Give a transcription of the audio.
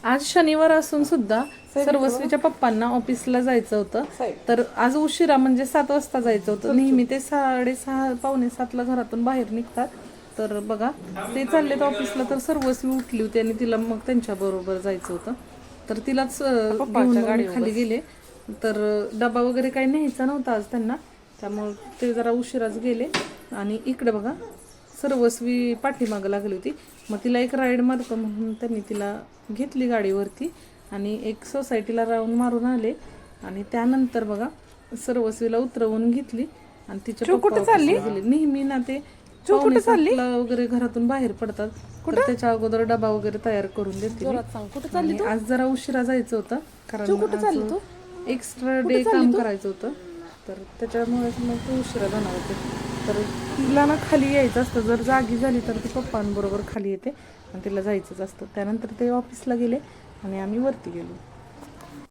आज शनिवार असून सुद्धा सर्वस्वीच्या पप्पांना ऑफिसला जायचं होतं. तर आज उशिरा म्हणजे 7 वाजता जायचं होतं. नेहमी ते 6:30 पावणे 7ला घरातून बाहेर निघतात. तर बघा ते चाललेत ऑफिसला, तर सर्वस्वी उठली होती आणि तिला मग त्यांच्या बरोबर जायचं होतं. तर तिलाच घेऊन खाली गेले. तर डबा वगैरे काही न्यायचा नव्हता आज त्यांना, त्यामुळे ते जरा उशिराच गेले. आणि इकडे बघा सर्वस्वी पाठीमागं लागली होती. मग तिला एक राईड मारतो म्हणून त्यांनी तिला घेतली गाडीवरती आणि एक सोसायटीला राऊंड मारून आले. आणि त्यानंतर बघा सर्वस्वीला उतरवून घेतली आणि तिच्या पप्पा गेले. नेहमी ना ते 7:45ला वगैरे घरातून बाहेर पडतात, तर त्याच्या अगोदर डबा वगैरे तयार करून देते. आज जरा उशिरा जायचं होतं कारण एक्स्ट्रा डे काम करायचं होतं, तर त्याच्यामुळे मग ते उशिरा जाणार होते. तर तिला ना खाली यायचं असतं, जर जागी झाली तर ती पप्पांबरोबर खाली येते आणि तिला जायचंच असतं. त्यानंतर ते ऑफिसला गेले आणि आम्ही वरती गेलो.